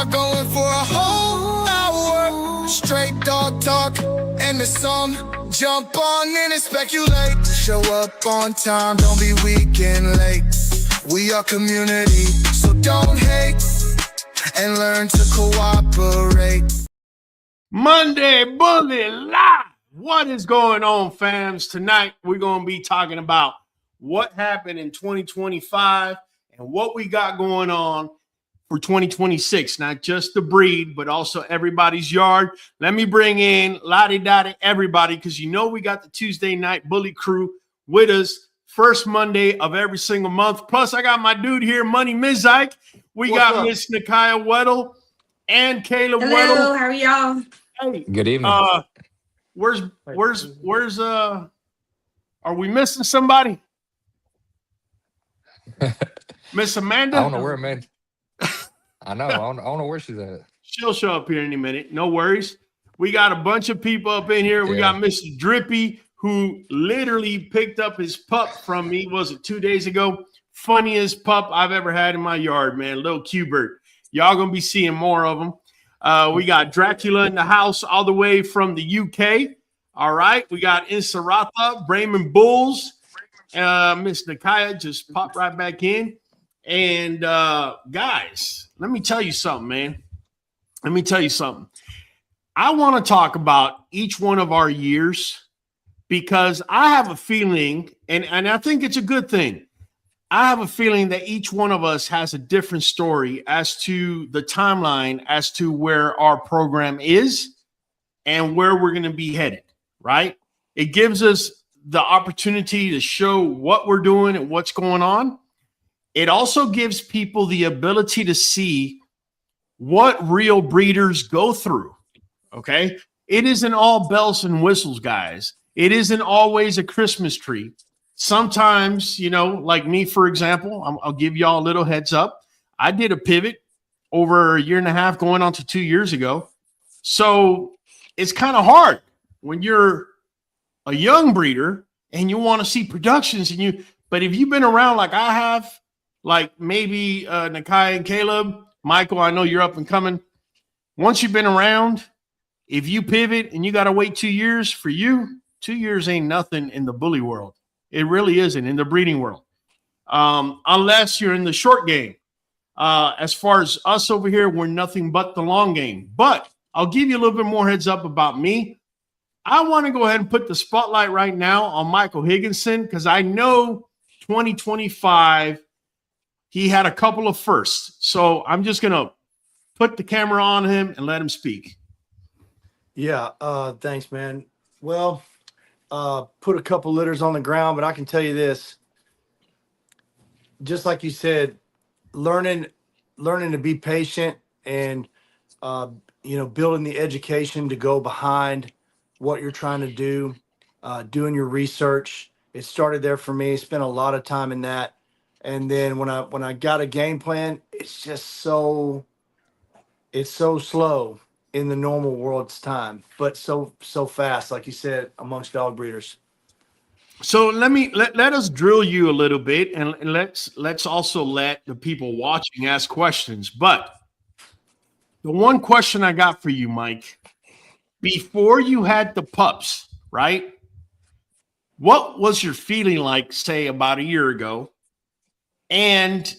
are going for a whole hour. Straight dog talk and the song. Jump on in and speculate. Show up on time, don't be weak and late. We are community, so don't hate. And learn to cooperate. Monday Bully Live. What is going on, fams? Tonight, we're going to be talking about what happened in 2025 and what we got going on for 2026. Not just the breed, but also everybody's yard. Let me bring in lottie-dottie everybody, because you know we got the Tuesday night bully crew with us first Monday of every single month. Plus, I got my dude here, Money Mizike. We got Miss Nakia Weddle and Caleb Weddle. Hello, how are y'all? Hey, good evening. Where's are we missing somebody? Miss Amanda? I don't know where Amanda. I know. I don't know where she's at. She'll show up here any minute. No worries. We got a bunch of people up in here. We got Mr. Drippy, who literally picked up his pup from me. Was it 2 days ago? Funniest pup I've ever had in my yard, man. Little Q-Bert. Y'all gonna be seeing more of them. We got Dracula in the house all the way from the UK. All right. We got Insaratha, Brayman Bulls. Miss Nakia just popped right back in. And guys, let me tell you something, man. Let me tell you something. I want to talk about each one of our years, because I have a feeling, and I think it's a good thing. I have a feeling that each one of us has a different story as to the timeline, as to where our program is and where we're going to be headed, right? It gives us the opportunity to show what we're doing and what's going on. It also gives people the ability to see what real breeders go through, okay? It isn't all bells and whistles, guys. It isn't always a Christmas tree. Sometimes, you know, like me, for example, I'll give y'all a little heads up. I did a pivot over a year and a half going on to 2 years ago. So it's kind of hard when you're a young breeder and you want to see productions but if you've been around like I have, like maybe Nakia and Caleb, Michael, I know you're up and coming. Once you've been around, if you pivot and you got to wait 2 years, for you, 2 years ain't nothing in the bully world. It really isn't in the breeding world, unless you're in the short game. As far as us over here, we're nothing but the long game. But I'll give you a little bit more heads up about me. I want to go ahead and put the spotlight right now on Michael Higginson, because I know 2025, he had a couple of firsts. So I'm just going to put the camera on him and let him speak. Yeah, thanks, man. Well, put a couple litters on the ground, but I can tell you this, just like you said, learning to be patient and, building the education to go behind what you're trying to do, doing your research. It started there for me. Spent a lot of time in that. And then when I got a game plan, it's so slow in the normal world's time, but so fast, like you said, amongst dog breeders. So let us drill you a little bit, and let's also let the people watching ask questions. But the one question I got for you, Mike, before you had the pups, right? What was your feeling like, say, about a year ago? And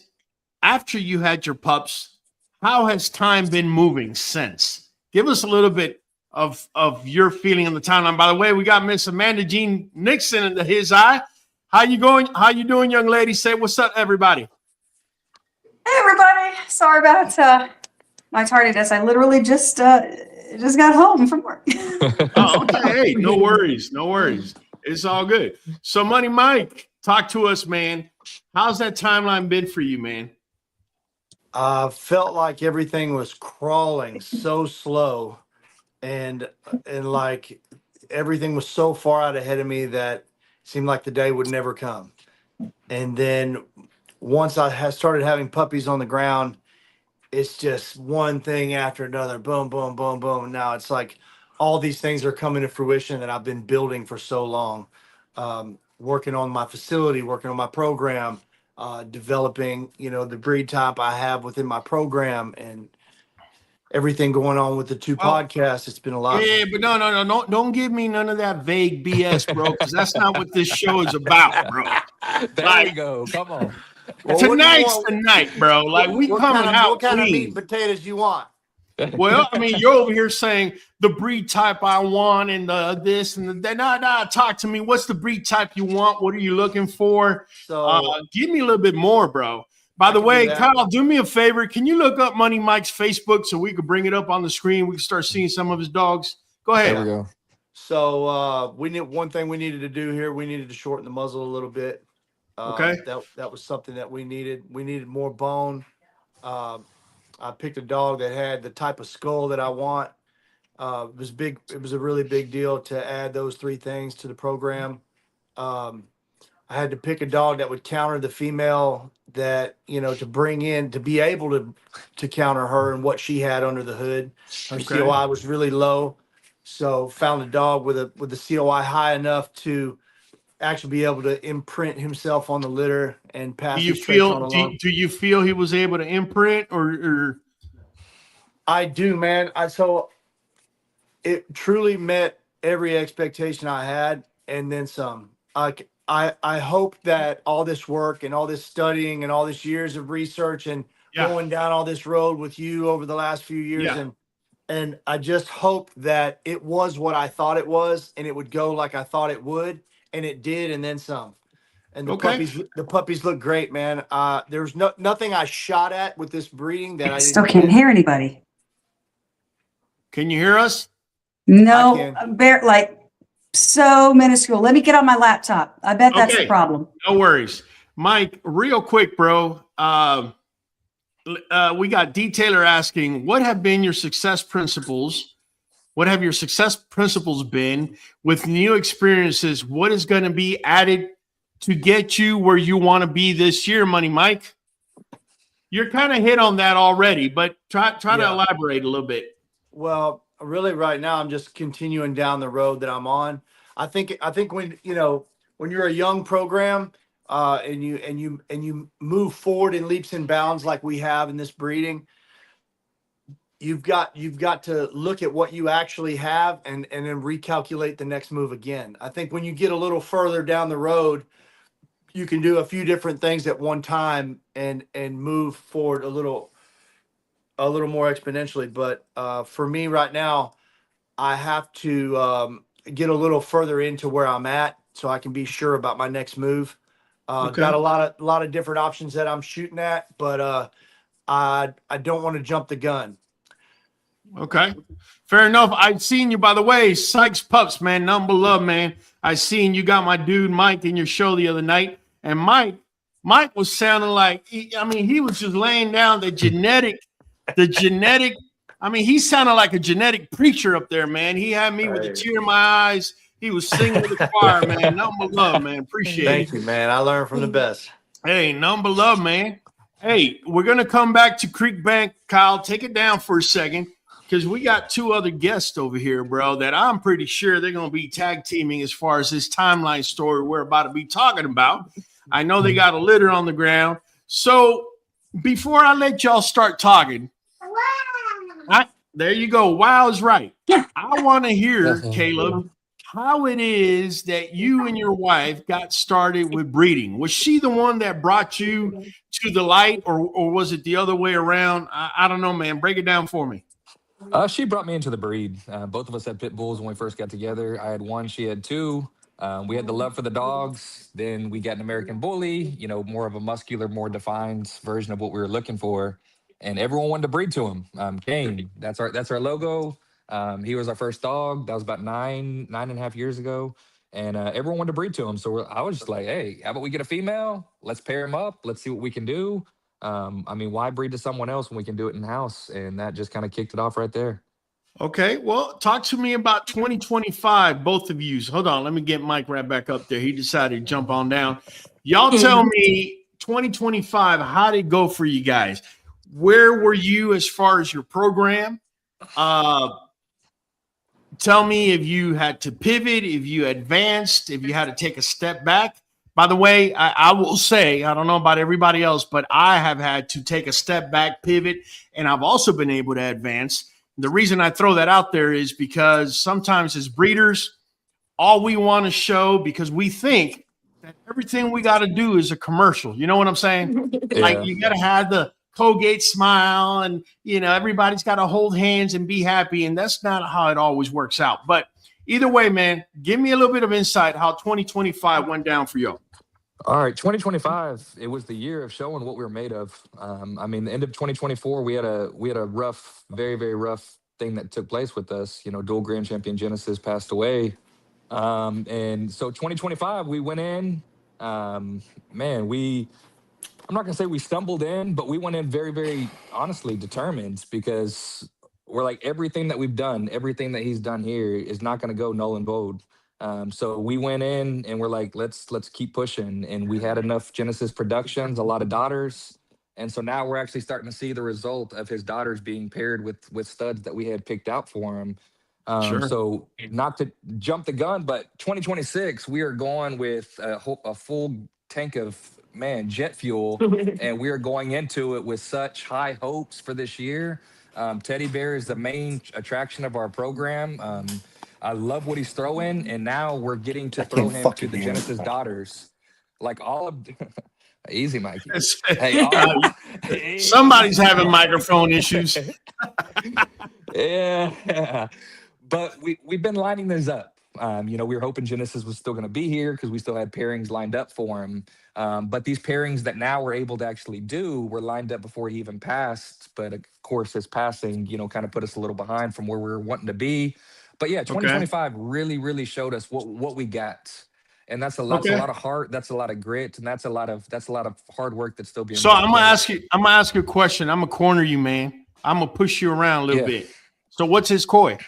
after you had your pups, how has time been moving since? Give us a little bit of your feeling on the timeline. By the way, we got Miss Amanda Jean Nixon in his eye. How you going? How you doing, young lady? Say what's up, everybody. Hey, everybody. Sorry about my tardiness. I literally just got home from work. Oh, okay. Hey, no worries. No worries. It's all good. So, Money Mike, talk to us, man. How's that timeline been for you, man? Felt like everything was crawling so slow, and like everything was so far out ahead of me that it seemed like the day would never come. And then once I started having puppies on the ground, it's just one thing after another. Boom, boom, boom, boom. Now it's like all these things are coming to fruition that I've been building for so long. Working on my facility, working on my program, developing, the breed type I have within my program, and everything going on with the two podcasts, it's been a lot. Yeah, but no, don't give me none of that vague BS, bro, because that's not what this show is about, bro. There we go. Come on. Well, Tonight's the night, bro. Like, we coming out what kind of meat clean. and potatoes you want? Well, I mean, you're over here saying the breed type I want and the this and the that. Nah, talk to me. What's the breed type you want? What are you looking for? So Give me a little bit more, bro. By the way, Kyle, do me a favor. Can you look up Money Mike's Facebook so we could bring it up on the screen? We can start seeing some of his dogs. Go ahead. There we go. So we need one thing we needed to do here. We needed to shorten the muzzle a little bit. Okay. That was something that we needed. We needed more bone. I picked a dog that had the type of skull that I want. It was big. It was a really big deal to add those three things to the program. I had to pick a dog that would counter the female that, you know, to bring in, to be able to counter her and what she had under the hood. Her COI was really low. So found a dog with a COI high enough to actually be able to imprint himself on the litter and pass. Do you feel he was able to imprint or? I do, man. So it truly met every expectation I had, and then some. I hope that all this work and all this studying and all this years of research and going down all this road with you over the last few years, and I just hope that it was what I thought it was, and it would go like I thought it would, and it did, and then some. And the puppies look great, man. There's nothing I shot at with this breeding that I still can't hear anybody. Can you hear us? No, like so minuscule. Let me get on my laptop. I bet that's the problem. No worries. Mike, real quick, bro. We got Detailer asking, what have been your success principles? What have your success principles been with new experiences? What is going to be added to get you where you want to be this year, Money Mike? You're kind of hit on that already, but try to elaborate a little bit. Well, really right now I'm just continuing down the road that I'm on. I think when you're a young program and you move forward in leaps and bounds like we have in this breeding, you've got to look at what you actually have and then recalculate the next move again. I think when you get a little further down the road, you can do a few different things at one time and move forward a little more exponentially. But for me right now, I have to get a little further into where I'm at so I can be sure about my next move. Got a lot of different options that I'm shooting at, but I don't want to jump the gun. Okay, fair enough. I've seen you, by the way, Sykes Pups, man, number love, man. I seen you got my dude Mike in your show the other night, and Mike was sounding like, he was just laying down the genetic. I mean, he sounded like a genetic preacher up there, man. He had me with a tear in my eyes. He was singing to the choir, man. Number love, man. Appreciate it. Thank you, man. I learned from the best. Hey, number love, man. Hey, we're going to come back to Creek Bank. Kyle, take it down for a second because we got two other guests over here, bro, that I'm pretty sure they're going to be tag teaming as far as this timeline story we're about to be talking about. I know they got a litter on the ground. So before I let y'all start talking, there you go. Wow is right. I want to hear, Caleb, how it is that you and your wife got started with breeding. Was she the one that brought you to the light, or was it the other way around? I don't know, man. Break it down for me. She brought me into the breed. Both of us had pit bulls when we first got together. I had one, she had two. We had the love for the dogs. Then we got an American Bully, more of a muscular, more defined version of what we were looking for. And everyone wanted to breed to him. Kane, that's our logo. He was our first dog. That was about nine and a half years ago. And everyone wanted to breed to him. So I was just like, hey, how about we get a female? Let's pair him up. Let's see what we can do. Why breed to someone else when we can do it in-house? And that just kind of kicked it off right there. Okay, well, talk to me about 2025, both of you. Hold on, let me get Mike right back up there. He decided to jump on down. Y'all tell me 2025, how did it go for you guys? Where were you as far as your program? Tell me if you had to pivot, if you advanced, if you had to take a step back. By the way, I will say, I don't know about everybody else, but I have had to take a step back, pivot, and I've also been able to advance. The reason I throw that out there is because sometimes as breeders, all we want to show, because we think that everything we got to do is a commercial. You know what I'm saying? Yeah. Like you got to have the Colgate smile and, you know, everybody's got to hold hands and be happy. And that's not how it always works out. But either way, man, give me a little bit of insight how 2025 went down for you. All right, 2025. It was the year of showing what we were made of. I mean, the end of 2024, we had a rough, very, very rough thing that took place with us. You know, dual grand champion Genesis passed away, and so 2025 we went in. Man, I'm not gonna say we stumbled in, but we went in very, very honestly determined, because we're like, everything that we've done, everything that he's done here is not gonna go null and void. So we went in and we're like, let's keep pushing. And we had enough Genesis productions, a lot of daughters. And so now we're actually starting to see the result of his daughters being paired with studs that we had picked out for him. Sure. So not to jump the gun, but 2026, we are going with a full tank of, jet fuel. And we are going into it with such high hopes for this year. Teddy Bear is the main attraction of our program. I love what he's throwing, and now we're getting to throw him to the Genesis daughters. Like all of easy, Mikey. Hey, Somebody's having microphone issues. Yeah, but we've been lining this up. You know, we were hoping Genesis was still going to be here because we still had pairings lined up for him. But these pairings that now we're able to actually do were lined up before he even passed. But of course, his passing, you know, kind of put us a little behind from where we were wanting to be. But yeah, 2025 really, really showed us what we got, and that's a lot of heart, that's a lot of grit, and that's a lot of hard work that's still being. So I'm gonna ask you a question. I'm gonna corner you, man. I'm gonna push you around a little bit. So what's his koi?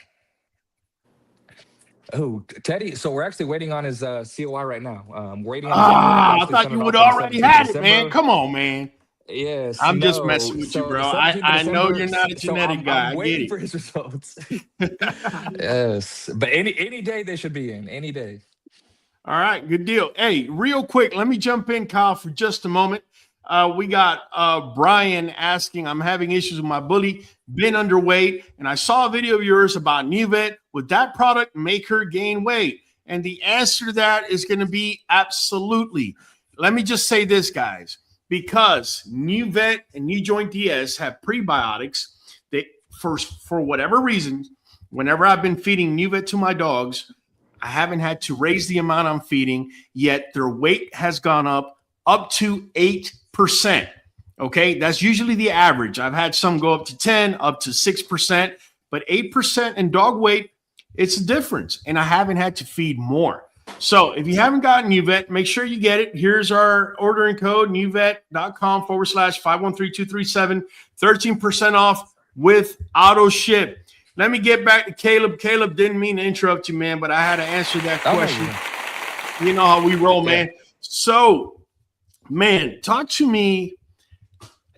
Oh, Teddy. So we're actually waiting on his COI right now. We're waiting on. I thought you would already had it, man. Come on, man. Yes, I'm just messing with you, bro. I know you're not a genetic guy. I'm waiting for his results. Yes, but any day they should be in. Any day. All right, good deal. Hey, real quick, let me jump in, Kyle, for just a moment. We got Brian asking, I'm having issues with my bully, been underweight, and I saw a video of yours about Nuvet. Would that product make her gain weight? And the answer to that is going to be absolutely. Let me just say this, guys. Because Nuvet and NuJoint DS have prebiotics that for whatever reason, whenever I've been feeding Nuvet to my dogs, I haven't had to raise the amount I'm feeding, yet their weight has gone up to 8%. Okay, that's usually the average. I've had some go up to 10, up to 6%, but 8% in dog weight, it's a difference. And I haven't had to feed more. So if you haven't gotten Nuvet, make sure you get it. Here's our ordering code, nuvet.com/513-237, 13% off with auto ship. Let me get back to Caleb. Caleb, didn't mean to interrupt you, man, but I had to answer that question. You know how we roll, man. So, man, talk to me.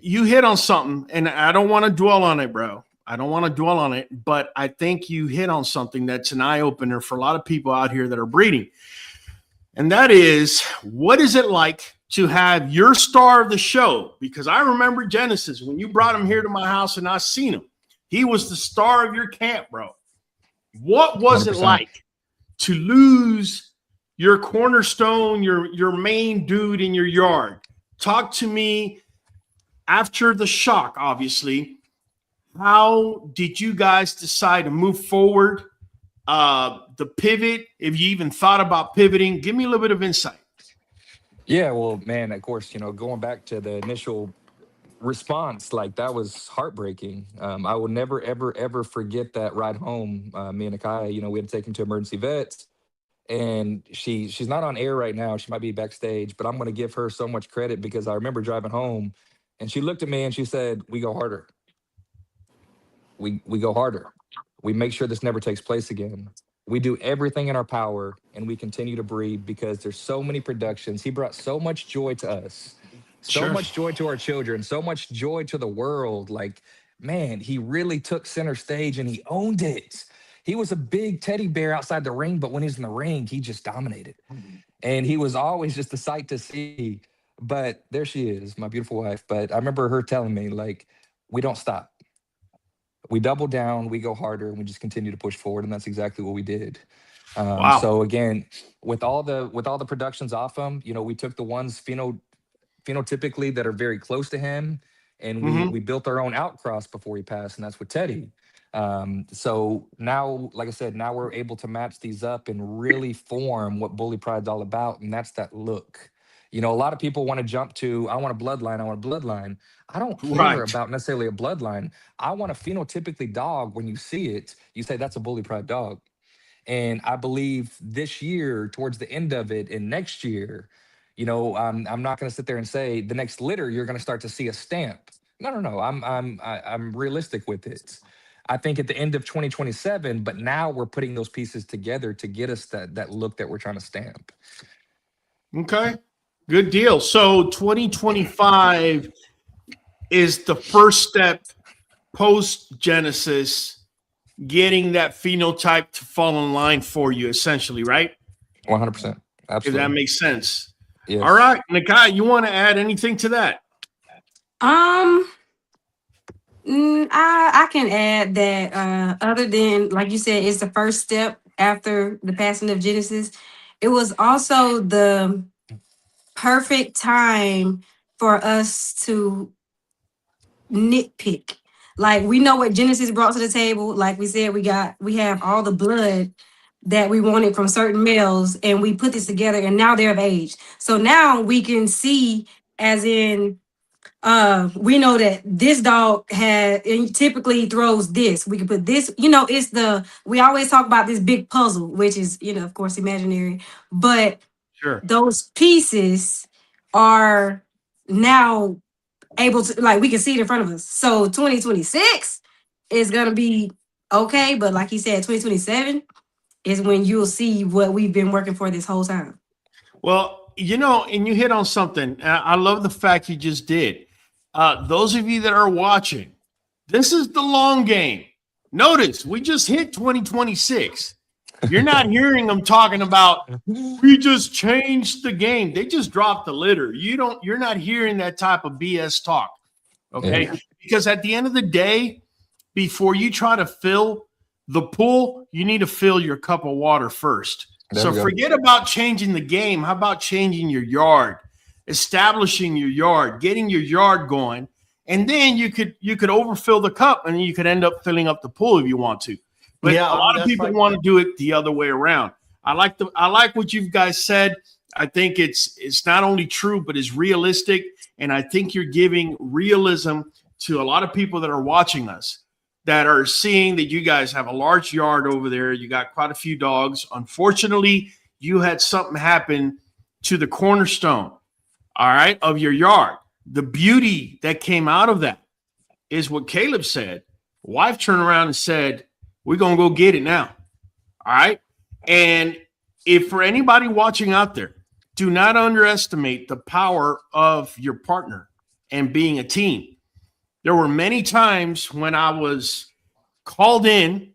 You hit on something, and I don't want to dwell on it, bro. I don't want to dwell on it, but I think you hit on something that's an eye-opener for a lot of people out here that are breeding. And that is, what is it like to have your star of the show? Because I remember Genesis, when you brought him here to my house and I seen him, he was the star of your camp, bro. What was 100%. it like to lose your cornerstone, your main dude in your yard? Talk to me after the shock, obviously. How did you guys decide to move forward? The pivot, if you even thought about pivoting, give me a little bit of insight. Yeah, well, man, of course, you know, going back to the initial response, like that was heartbreaking. I will never, ever, ever forget that ride home. Me and Akaya, you know, we had to take him to emergency vets, and she's not on air right now. She might be backstage, but I'm going to give her so much credit because I remember driving home, and she looked at me and she said, "We go harder. We go harder. We make sure this never takes place again. We do everything in our power, and we continue to breed because there's so many productions. He brought so much joy to us, so much joy to our children, so much joy to the world. Like, man, he really took center stage and he owned it. He was a big teddy bear outside the ring, but when he's in the ring, he just dominated. and he was always just a sight to see. But there she is, my beautiful wife. But I remember her telling me, like, we don't stop. We double down, we go harder, and we just continue to push forward, and that's exactly what we did. Wow. So again, with all the productions off him, you know, we took the ones phenotypically that are very close to him, and we built our own outcross before he passed, and that's with Teddy. So now, like I said, now we're able to match these up and really form what Bully Pride's all about, and that's that look. You know, a lot of people want to jump to, I want a bloodline, I want a bloodline. I don't care about necessarily a bloodline. I want a phenotypically dog. When you see it, you say that's a Bully Pride dog. And I believe this year, towards the end of it, and next year, you know, I'm not going to sit there and say the next litter you're going to start to see a stamp. No. I'm realistic with it. I think at the end of 2027, but now we're putting those pieces together to get us that look that we're trying to stamp. Okay, good deal. So 2025 is the first step post Genesis, getting that phenotype to fall in line for you, essentially, right? 100%. Absolutely. If that makes sense. Yes. All right, Nakai, you want to add anything to that? I can add that other than, like you said, it's the first step after the passing of Genesis. It was also the perfect time for us to nitpick. Like, we know what Genesis brought to the table. Like we said, we have all the blood that we wanted from certain males, and we put this together, and now they're of age. So now we can see, as in, we know that this dog typically throws this. We can put this, you know, we always talk about this big puzzle, which is, you know, of course, imaginary, but Sure. those pieces are now able to, like, we can see it in front of us. So 2026 is going to be okay. But like he said, 2027 is when you'll see what we've been working for this whole time. Well, you know, and you hit on something. I love the fact you just did. Those of you that are watching, this is the long game. Notice we just hit 2026. You're not hearing them talking about, we just changed the game. They just dropped the litter. You're not hearing that type of BS talk. Okay. Yeah. Because at the end of the day, before you try to fill the pool, you need to fill your cup of water first. So forget about changing the game. How about changing your yard, establishing your yard, getting your yard going, and then you could overfill the cup, and you could end up filling up the pool if you want to. But a lot of people want to do it the other way around. I like what you guys said. I think it's not only true, but it's realistic, and I think you're giving realism to a lot of people that are watching us, that are seeing that you guys have a large yard over there. You got quite a few dogs. Unfortunately, you had something happen to the cornerstone, all right, of your yard. The beauty that came out of that is what Caleb said. Wife turned around and said, we're going to go get it now, all right? And if for anybody watching out there, do not underestimate the power of your partner and being a team. There were many times when I was called in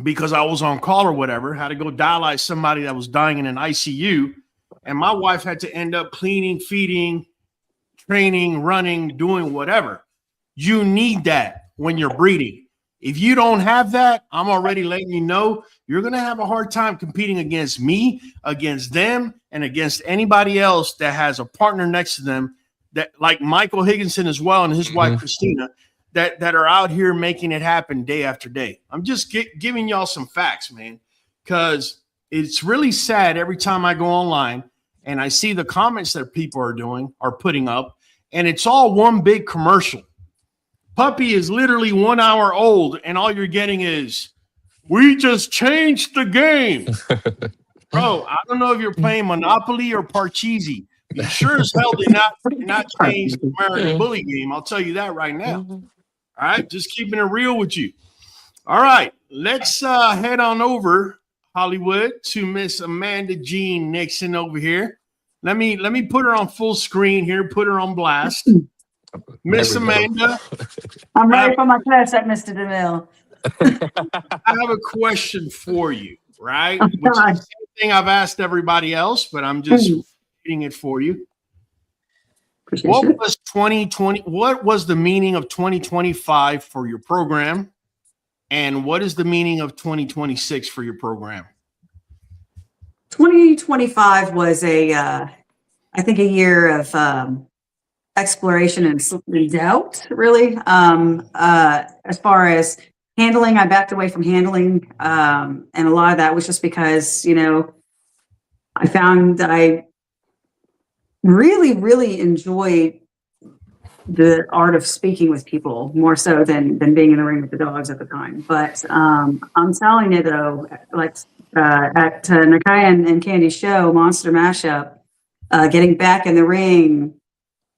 because I was on call or whatever, had to go dialyze somebody that was dying in an ICU, and my wife had to end up cleaning, feeding, training, running, doing whatever. You need that when you're breeding. If you don't have that, I'm already letting you know you're going to have a hard time competing against me, against them, and against anybody else that has a partner next to them, that like Michael Higginson as well and his wife Christina, that are out here making it happen day after day. I'm just giving y'all some facts, man, because it's really sad every time I go online and I see the comments that people are putting up, and it's all one big commercial. Puppy is literally 1 hour old, and all you're getting is, we just changed the game. Bro, I don't know if you're playing Monopoly or Parcheesi. You sure as hell did not change the American Bully game. I'll tell you that right now. All right, just keeping it real with you. All right, let's head on over, Hollywood, to Miss Amanda Jean Nixon over here. Let me put her on full screen here, put her on blast. Miss Amanda. I'm ready for my class at Mr. DeMille. I have a question for you, right? Which is the same thing I've asked everybody else, but I'm just reading it for you. What was 2020? What was the meaning of 2025 for your program? And what is the meaning of 2026 for your program? 2025 was I think, a year of exploration and doubt, really. As far as handling, I backed away from handling. And a lot of that was just because, I found that I really, really enjoyed the art of speaking with people more so than being in the ring with the dogs at the time. But I'm telling you though, like at Nakaya and Candy's show, Monster Mashup, getting back in the ring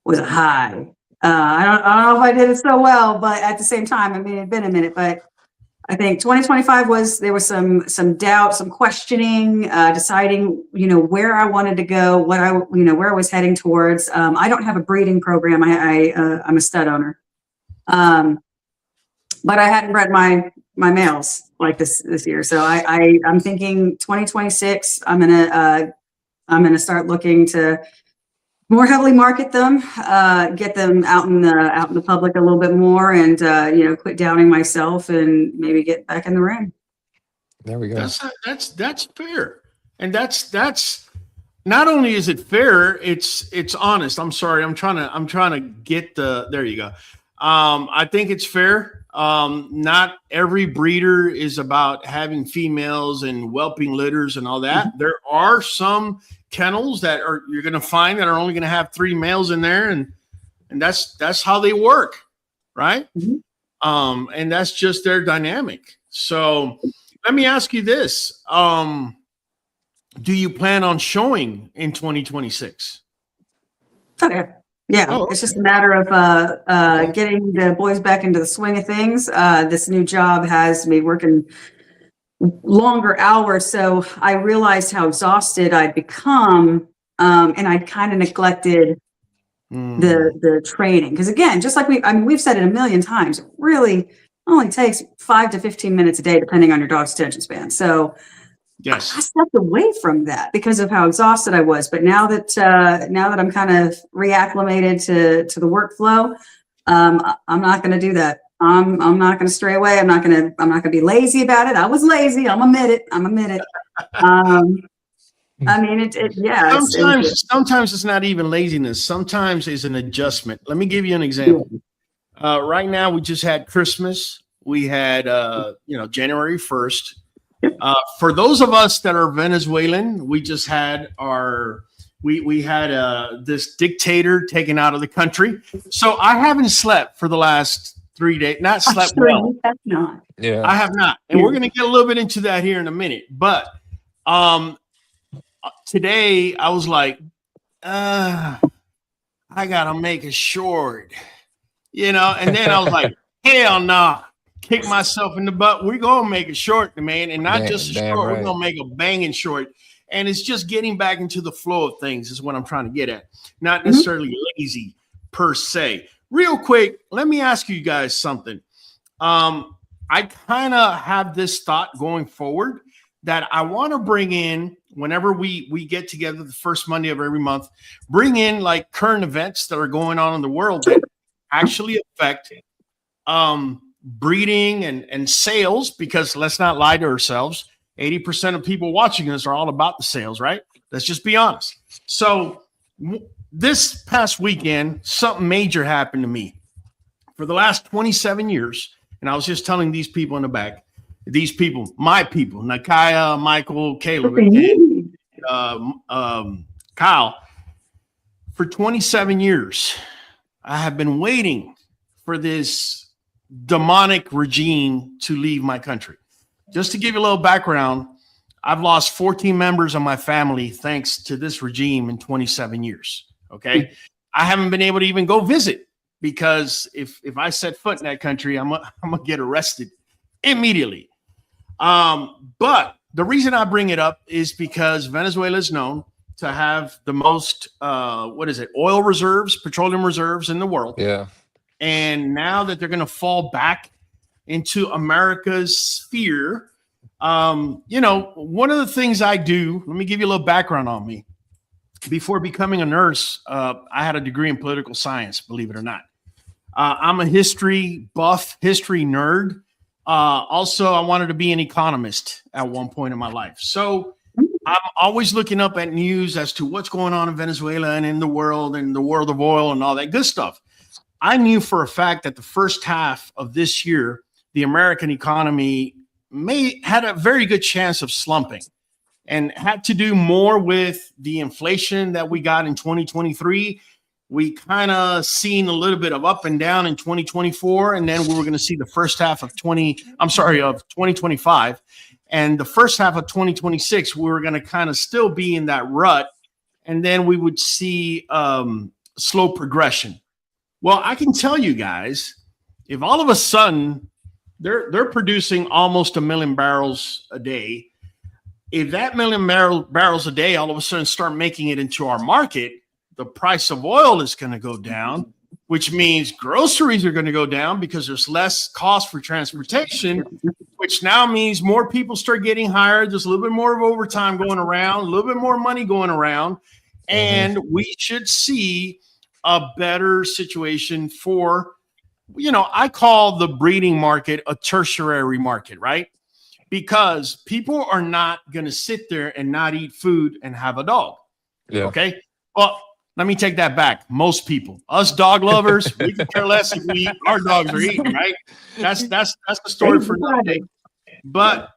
was a high. I don't know if I did it so well, but at the same time, I mean, it had been a minute, but I think 2025 there was some doubt, some questioning, deciding, where I wanted to go, where I was heading towards. I don't have a breeding program. I'm a stud owner. But I hadn't bred my males like this year. So I'm thinking 2026, I'm gonna start looking to more heavily market them, get them out in the public a little bit more, and quit doubting myself and maybe get back in the ring. There we go. That's fair, and that's not only is it fair, it's honest. I'm sorry, I'm trying to get there you go. I think it's fair. Not every breeder is about having females and whelping litters and all that. There are some kennels that you're going to find that are only going to have 3 males in there, and that's how they work, right? And that's just their dynamic. So let me ask you this: do you plan on showing in 2026? Okay. Yeah, It's just a matter of getting the boys back into the swing of things. This new job has me working longer hours, so I realized how exhausted I'd become, and I'd kind of neglected the training. Because again, just like we've said it a million times, it really only takes 5 to 15 minutes a day, depending on your dog's attention span. So yes, I stepped away from that because of how exhausted I was. But now that I'm kind of reacclimated to the workflow, I'm not going to do that. I'm not going to stray away. I'm not going to be lazy about it. I was lazy. I'm admit it. I mean, sometimes it's not even laziness. Sometimes it's an adjustment. Let me give you an example. Right now, we just had Christmas. We had, January 1st. For those of us that are Venezuelan, we just had we had this dictator taken out of the country. So I haven't slept for the last 3 days. Not slept well. Not. Yeah, I have not. And we're going to get a little bit into that here in a minute. But today I was like, I got to make it short, and then I was like, hell nah. Kick myself in the butt. We're going to make it short, man. And not just short. Right. We're going to make a banging short. And it's just getting back into the flow of things is what I'm trying to get at. Not necessarily lazy per se. Real quick, let me ask you guys something. I kind of have this thought going forward that I want to bring in whenever we get together the first Monday of every month, bring in like current events that are going on in the world that actually affect breeding and sales, because let's not lie to ourselves. 80% of people watching us are all about the sales, right? Let's just be honest. So this past weekend, something major happened to me. For the last 27 years, and I was just telling these people in the back, these people, my people, Nakaya, Michael, Caleb, and Kyle, for 27 years, I have been waiting for this demonic regime to leave my country. Just to give you a little background, I've lost 14 members of my family thanks to this regime in 27 years. Okay. I haven't been able to even go visit because if I set foot in that country, I'm gonna get arrested immediately. But the reason I bring it up is because Venezuela is known to have the most oil reserves, petroleum reserves in the world. Yeah. And now that they're going to fall back into America's sphere, You know, one of the things I do, let me give you a little background on me. Before becoming a nurse, I had a degree in political science, believe it or not. I'm a history buff, history nerd. Also, I wanted to be an economist at one point in my life. So I'm always looking up at news as to what's going on in Venezuela and in the world of oil and all that good stuff. I knew for a fact that the first half of this year, the American economy had a very good chance of slumping, and had to do more with the inflation that we got in 2023. We kind of seen a little bit of up and down in 2024, and then we were going to see the first half of 2025, and the first half of 2026 we were going to kind of still be in that rut, and then we would see slow progression. Well, I can tell you guys, if all of a sudden they're producing almost 1 million barrels a day, if that million barrels a day all of a sudden start making it into our market, the price of oil is going to go down, which means groceries are going to go down because there's less cost for transportation, which now means more people start getting hired. There's a little bit more of overtime going around, a little bit more money going around, and we should see a better situation for, you know, I call the breeding market a tertiary market, right? Because people are not going to sit there and not eat food and have a dog. Yeah. Okay. Well, let me take that back. Most people, us dog lovers, we can care less if we eat. Our dogs are eating, right? That's the story for another day. But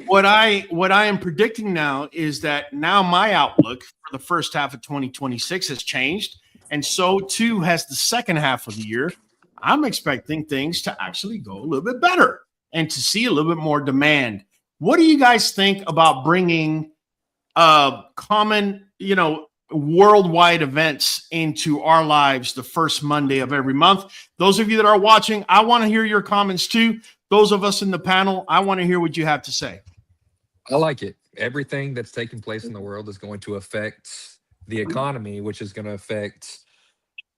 what I am predicting now is that now my outlook for the first half of 2026 has changed, and so too has the second half of the year. I'm expecting things to actually go a little bit better and to see a little bit more demand. What do you guys think about bringing common, you know, worldwide events into our lives the first Monday of every month? Those of you that are watching, I want to hear your comments too. Those of us in the panel, I want to hear what you have to say. I like it. Everything that's taking place in the world is going to affect the economy, which is going to affect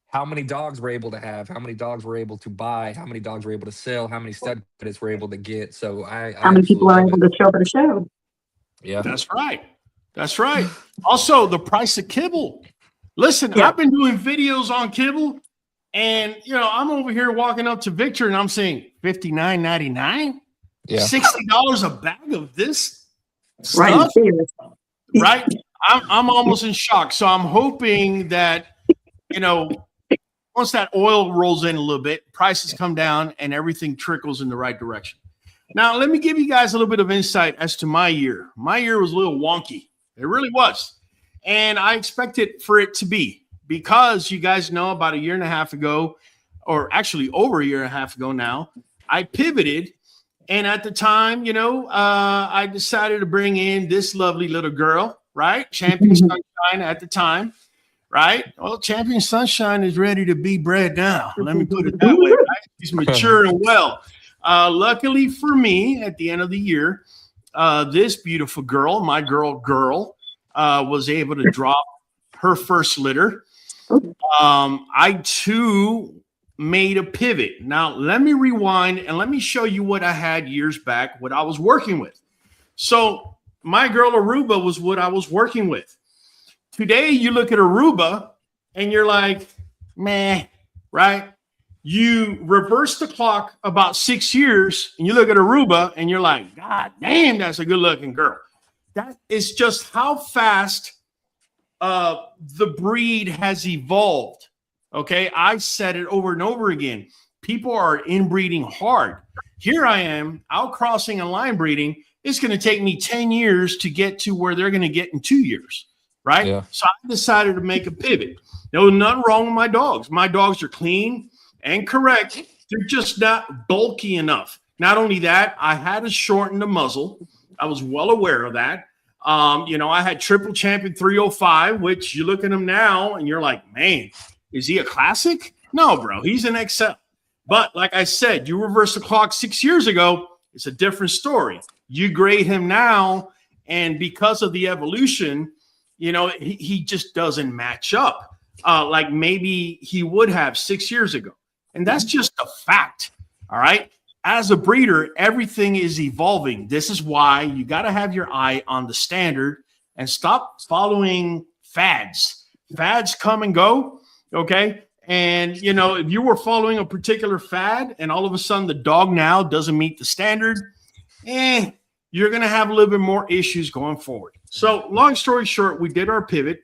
how many dogs we're able to have, how many dogs we're able to buy, how many dogs we're able to sell, how many stud credits we're able to get. So How many people are able to show up at a show? Yeah, that's right. That's right. Also, the price of kibble. Listen, I've been doing videos on kibble, and you know, I'm over here walking up to Victor and I'm saying $59.99, $60 a bag of this stuff. Right? I'm almost in shock. So I'm hoping that, you know, once that oil rolls in a little bit, prices come down and everything trickles in the right direction. Now, let me give you guys a little bit of insight as to my year. My year was a little wonky. It really was. And I expected for it to be, because you guys know about 1.5 years ago, or actually over 1.5 years ago now, I pivoted. And at the time, you know, I decided to bring in this lovely little girl, right? Champion Sunshine at the time. Right? Well, Champion Sunshine is ready to be bred now. Let me put it that way. Right? She's mature and well. Luckily for me, at the end of the year, this beautiful girl, my girl, was able to drop her first litter. I too made a pivot. Now, let me rewind and let me show you what I had years back, what I was working with. So my girl Aruba was what I was working with. Today, you look at Aruba and you're like, meh, right? You reverse the clock about 6 years and you look at Aruba and you're like, God damn, that's a good looking girl. That is just how fast the breed has evolved. Okay, I said it over and over again. People are inbreeding hard. Here I am outcrossing and line breeding. It's going to take me 10 years to get to where they're going to get in 2 years. Right. Yeah. So I decided to make a pivot. There was nothing wrong with my dogs. My dogs are clean and correct. They're just not bulky enough. Not only that, I had to shorten the muzzle. I was well aware of that. You know, I had triple champion 305, which you look at him now and you're like, man, is he a classic? No, bro, he's an XL. But like I said, you reverse the clock 6 years ago, it's a different story. You grade him now, and because of the evolution, you know, he just doesn't match up like maybe he would have 6 years ago. And that's just a fact. All right. as a breeder, everything is evolving. This is why you got to have your eye on the standard and stop following fads. Fads come and go, okay? And, you know, if you were following a particular fad and all of a sudden the dog now doesn't meet the standard, you're going to have a little bit more issues going forward. So long story short, we did our pivot.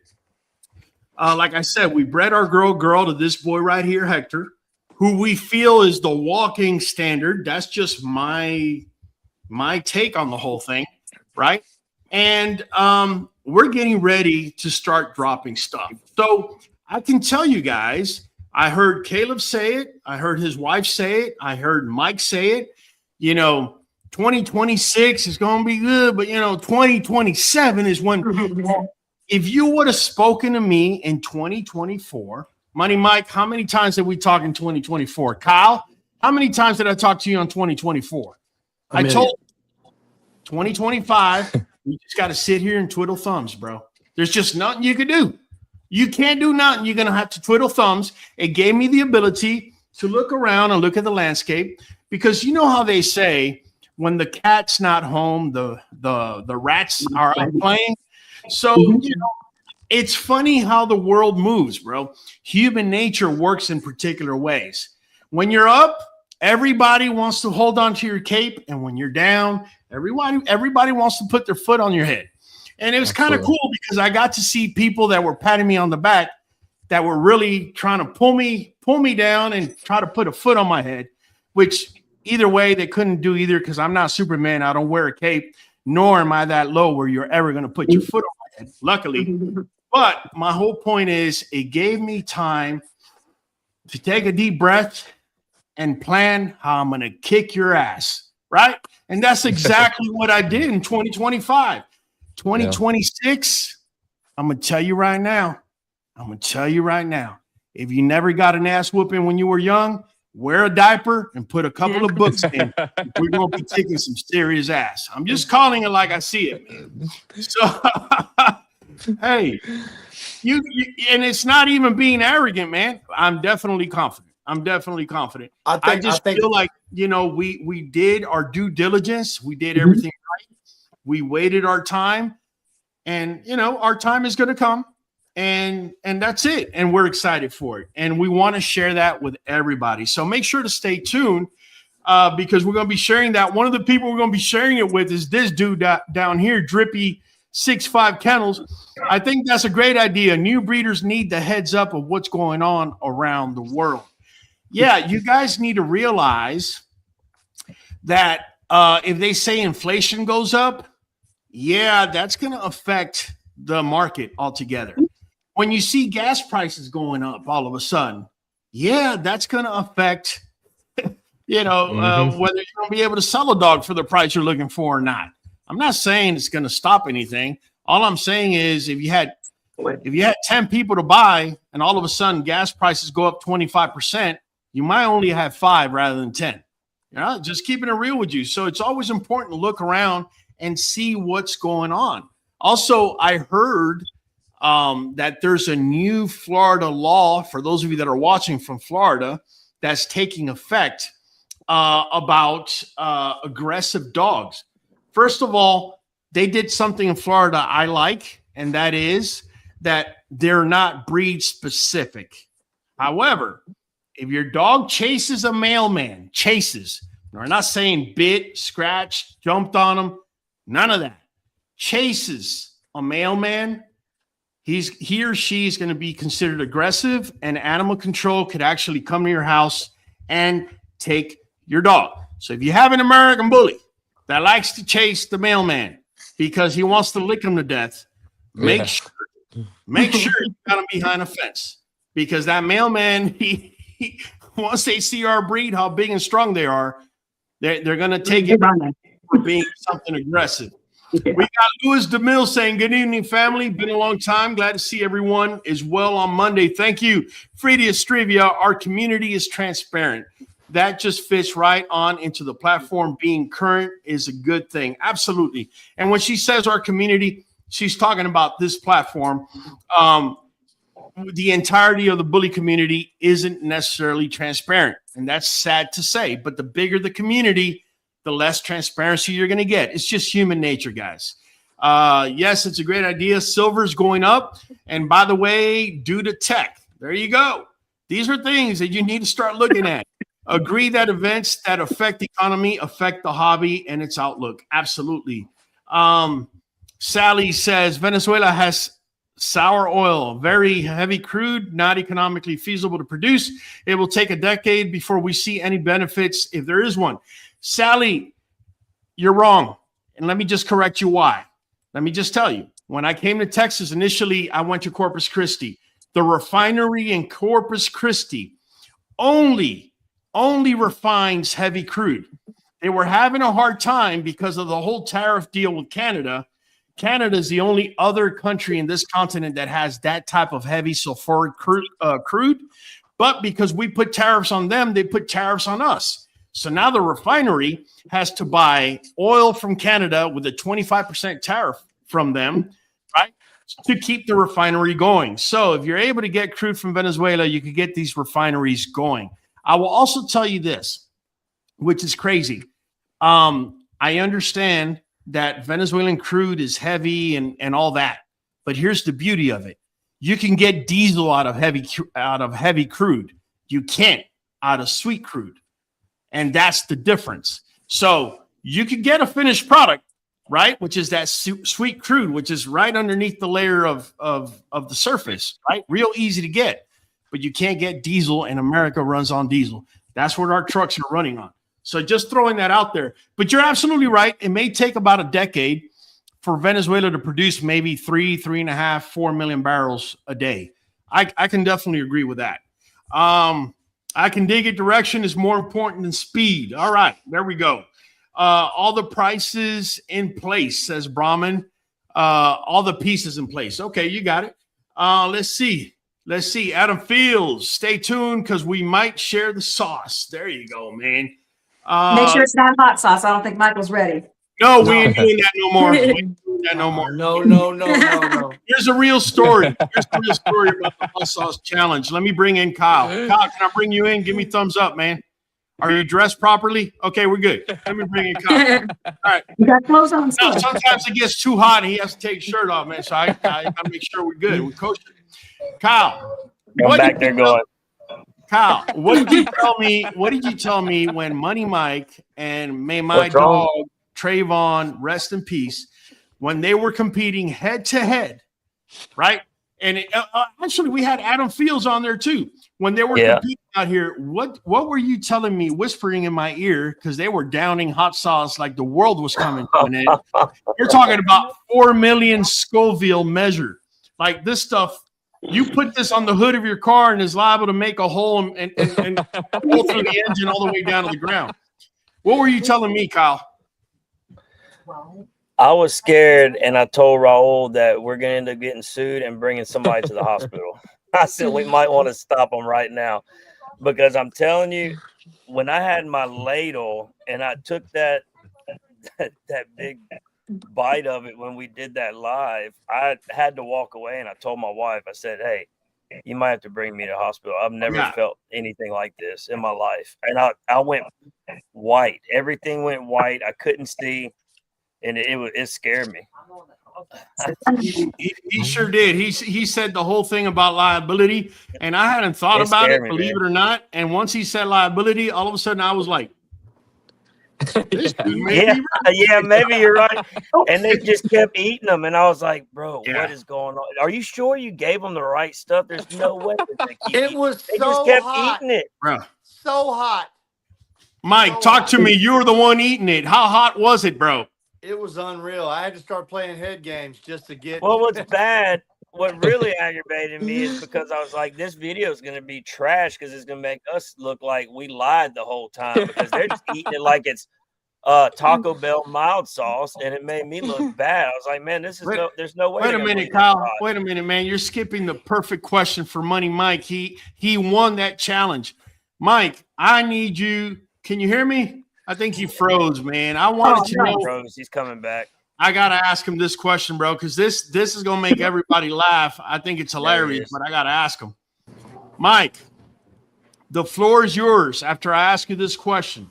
Like I said, we bred our girl to this boy right here, Hector, who we feel is the walking standard. That's just my take on the whole thing, right? And we're getting ready to start dropping stuff. So I can tell you guys, I heard Caleb say it. I heard his wife say it. I heard Mike say it. You know, 2026 is going to be good, but, you know, 2027 is when if you would have spoken to me in 2024, Money Mike, how many times did we talk in 2024? Kyle, how many times did I talk to you on 2024? I told you, 2025, you just got to sit here and twiddle thumbs, bro. There's just nothing you can do. You can't do nothing. You're going to have to twiddle thumbs. It gave me the ability to look around and look at the landscape, because you know how they say when the cat's not home, the rats are out playing. So, you know, it's funny how the world moves, bro. Human nature works in particular ways. When you're up, everybody wants to hold on to your cape. And when you're down, everybody wants to put their foot on your head. And it was kind of cool because I got to see people that were patting me on the back that were really trying to pull me down and try to put a foot on my head, which either way they couldn't do either, because I'm not Superman. I don't wear a cape, nor am I that low where you're ever going to put your foot on my head, luckily. But my whole point is it gave me time to take a deep breath and plan how I'm going to kick your ass, right? And that's exactly what I did in 2025. 2026, I'm going to tell you right now. If you never got an ass whooping when you were young, wear a diaper and put a couple of books in. We're going to be kicking some serious ass. I'm just calling it like I see it, man. So, hey, you and it's not even being arrogant, man. I'm definitely confident. I just feel like, you know, we did our due diligence. We did everything right. We waited our time, and, you know, our time is going to come, and that's it. And we're excited for it. And we want to share that with everybody. So make sure to stay tuned, because we're going to be sharing that. One of the people we're going to be sharing it with is this dude down here, Drippy 6'5" Kennels. I think that's a great idea. New breeders need the heads up of what's going on around the world. Yeah, you guys need to realize that if they say inflation goes up, yeah, that's going to affect the market altogether. When you see gas prices going up all of a sudden, yeah, that's going to affect, you know, whether you're going to be able to sell a dog for the price you're looking for or not. I'm not saying it's going to stop anything. All I'm saying is if you had 10 people to buy and all of a sudden gas prices go up 25%, you might only have 5 rather than 10. You know, just keeping it real with you. So it's always important to look around and see what's going on. Also, I heard that there's a new Florida law, for those of you that are watching from Florida, that's taking effect about aggressive dogs. First of all, they did something in Florida I like, and that is that they're not breed specific. However, if your dog chases a mailman, we're not saying bit, scratched, jumped on him, none of that. Chases a mailman, he or she is going to be considered aggressive, and animal control could actually come to your house and take your dog. So if you have an American Bully that likes to chase the mailman because he wants to lick him to death, make sure you got him behind a fence, because that mailman, he once they see our breed, how big and strong they are, they're going to take it for being something aggressive. We got Louis DeMille saying, good evening, family. Been a long time. Glad to see everyone is well on Monday. Thank you. Frida Estrivia, our community is transparent. That just fits right on into the platform. Being current is a good thing. Absolutely. And when she says our community, she's talking about this platform. the entirety of the bully community isn't necessarily transparent, and that's sad to say. But the bigger the community, the less transparency you're going to get. It's just human nature, guys. Yes, it's a great idea. Silver's going up, and by the way, due to tech, there you go. These are things that you need to start looking at. Agree that events that affect the economy affect the hobby and its outlook. Absolutely. Sally says Venezuela has sour oil, very heavy crude, not economically feasible to produce. It will take a decade before we see any benefits, if there is one. Sally, you're wrong. And let me just correct you why. Let me just tell you, when I came to Texas, initially, I went to Corpus Christi. The refinery in Corpus Christi only refines heavy crude. They were having a hard time because of the whole tariff deal with Canada. Canada is the only other country in this continent that has that type of heavy sulfuric crude. But because we put tariffs on them, they put tariffs on us. So now the refinery has to buy oil from Canada with a 25% tariff from them, right, to keep the refinery going. So if you're able to get crude from Venezuela, you can get these refineries going. I will also tell you this, which is crazy. I understand that Venezuelan crude is heavy and all that, but here's the beauty of it. You can get diesel out of heavy crude. You can't out of sweet crude. And that's the difference. So you can get a finished product, right? Which is that sweet crude, which is right underneath the layer of the surface, right? Real easy to get, but you can't get diesel, and America runs on diesel. That's what our trucks are running on. So just throwing that out there. But you're absolutely right. It may take about a decade for Venezuela to produce maybe 3.5, 4 million barrels a day. I can definitely agree with that. I can dig it. Direction is more important than speed. All right, there we go. All the prices in place, says Brahman. All the pieces in place. Okay, you got it. Let's see. Adam Fields, stay tuned because we might share the sauce. There you go, man. Make sure it's not hot sauce. I don't think Michael's ready. No, we ain't doing that no more. We ain't doing that no more. No. Here's a real story. Here's the real story about the hot sauce challenge. Let me bring in Kyle. Kyle, can I bring you in? Give me thumbs up, man. Are you dressed properly? Okay, we're good. Let me bring in Kyle. All right. You got clothes on. No, sometimes it gets too hot and he has to take his shirt off, man. So I gotta make sure we're good. We're kosher. Kyle, I'm back there going. Kyle, what did you tell me? What did you tell me when Money Mike and may my dog Trayvon rest in peace, when they were competing head to head, right? And actually, we had Adam Fields on there too. When they were competing out here, what were you telling me, whispering in my ear, because they were downing hot sauce like the world was coming in? You're talking about 4 million Scoville measure, like this stuff. You put this on the hood of your car and is liable to make a hole and pull through the engine all the way down to the ground. What were you telling me, Kyle? I was scared, and I told Raul that we're going to end up getting sued and bringing somebody to the hospital. I said we might want to stop them right now, because I'm telling you, when I had my ladle and I took that big bite of it when we did that live, I had to walk away, and I told my wife, I said, hey, you might have to bring me to the hospital. I've never felt anything like this in my life. And I went white. Everything went white. I couldn't see, and it scared me. He sure did. He said the whole thing about liability, and I hadn't thought about it, believe it or not. And once he said liability, all of a sudden I was like, yeah, maybe you're right. And they just kept eating them, and I was like, bro, what is going on? Are you sure you gave them the right stuff? There's no way that they keep It was they so just kept hot. eating it, bro. So hot. Mike, talk to me. You were the one eating it. How hot was it, bro? It was unreal. I had to start playing head games just to get. Well, what's bad, what really aggravated me is because I was like, this video is going to be trash because it's going to make us look like we lied the whole time, because they're just eating it like it's Taco Bell mild sauce, and it made me look bad. I was like, man, there's no way. Wait a minute, Kyle. Wait a minute, man. You're skipping the perfect question for Money Mike. He won that challenge. Mike, I need you. Can you hear me? I think he froze, man. I wanted to know. Froze. He's coming back. I gotta ask him this question, bro, because this is gonna make everybody laugh. I think it's hilarious, but I gotta ask him. Mike, the floor is yours. After I ask you this question,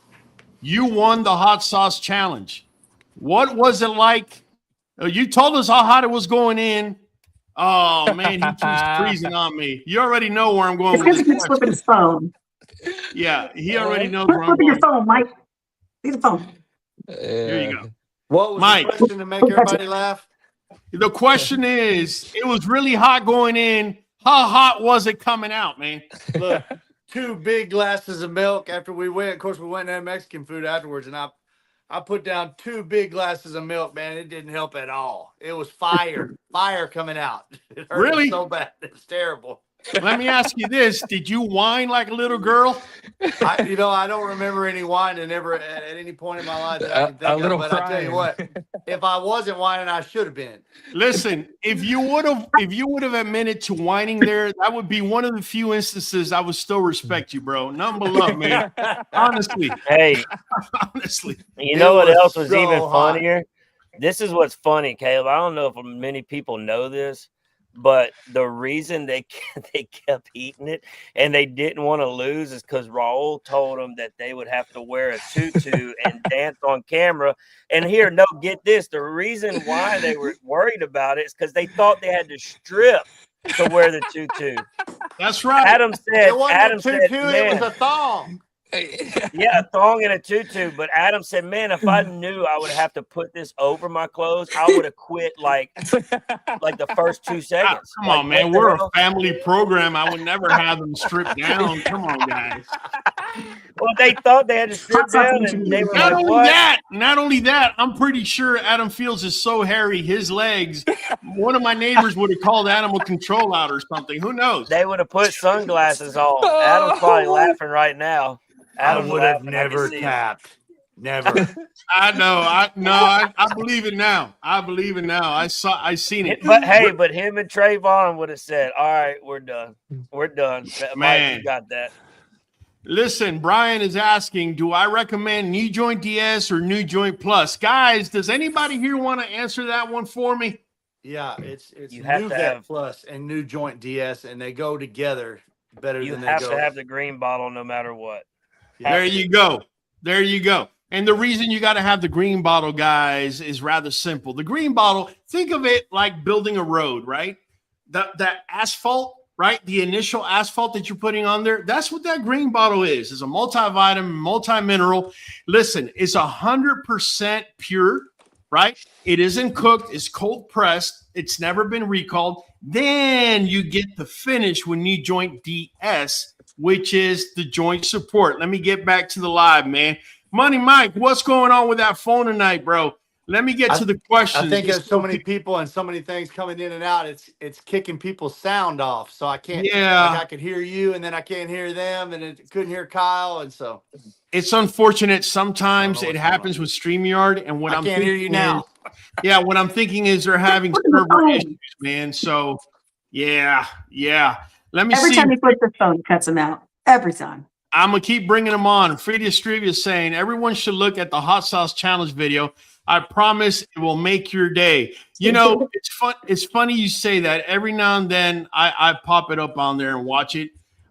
you won the hot sauce challenge. What was it like? You told us how hot it was going in. Oh man, he keeps freezing on me. You already know where I'm going It's with because this he's question. flipping his phone. Yeah, he already knows Quit where I'm flipping your going. phone, Mike. See the phone. Here you go. What was Mike. the question to make everybody laugh? The question is, it was really hot going in. How hot was it coming out, man? Look, 2 big glasses of milk after we went. Of course, we went and had Mexican food afterwards, and I put down 2 big glasses of milk, man. It didn't help at all. It was fire coming out. It hurt Really? so bad. It's terrible. Let me ask you this. Did you whine like a little girl? I don't remember any whining ever at any point in my life that I can think little of. But I tell you what, if I wasn't whining, I should have been. Listen, if you would have admitted to whining there, that would be one of the few instances I would still respect you, bro. Nothing but love, man. Honestly. Hey, Honestly. you know what was else was so even hot. funnier? This is what's funny, Caleb. I don't know if many people know this, but the reason they kept eating it and they didn't want to lose is because Raul told them that they would have to wear a tutu and dance on camera. And here, no, get this. The reason why they were worried about it is because they thought they had to strip to wear the tutu. That's right. Adam said, It wasn't a tutu, it was man, a thong. yeah, a thong and a tutu. But Adam said, man, if I knew I would have to put this over my clothes, I would have quit like the first 2 seconds. Come Like, on, man. what the We're hell? a family program. I would never have them strip down. Come on, guys. Well, they thought they had to strip Hot sauce down, and and they were Not like, only what? that, not only that, I'm pretty sure Adam Fields is so hairy, his legs. One of my neighbors would have called animal control out or something. Who knows? They would have put sunglasses on. Adam's probably laughing right now. I Adam's would have laughing. I can never see it. tapped. Never. I know. I believe it now. I believe it now. I seen it. But hey, but him and Trayvon would have said, all right, we're done. We're done. Mike, Man. you got that. Listen, Brian is asking, do I recommend NuJoint DS or NuJoint Plus? Guys, does anybody here want to answer that one for me? Yeah, it's You have to Nuvet have- Plus and NuJoint DS, and they go together better You than have they to go. have the green bottle no matter what. There you go. There you go. And the reason you got to have the green bottle, guys, is rather simple. The green bottle, think of it like building a road, right? That asphalt, right? The initial asphalt that you're putting on there, that's what that green bottle is. It's a multivitamin, multi-mineral. Listen, it's 100% pure, right? It isn't cooked. It's cold pressed. It's never been recalled. Then you get the finish with NuJoint DS, which is the joint support. Let me get back to the live, man. Money Mike, what's going on with that phone tonight, bro? Let me get to the questions. I think there's so many people and so many things coming in and out. It's kicking people's sound off, so I can't. Yeah. Like I could hear you, and then I can't hear them, and it couldn't hear Kyle, and so It's unfortunate. Sometimes I don't know it what's happens with StreamYard, and what I I'm can't hear thinking you now. is- yeah, what I'm thinking is they're having Look at the server phone. issues, man. So, yeah. Let me Every see. time he flips his phone, it cuts him out. Every time. I'm gonna keep bringing them on. Frida Strivia is saying everyone should look at the hot sauce challenge video. I promise it will make your day. You know, it's fun. It's funny you say that. Every now and then I pop it up on there and watch it.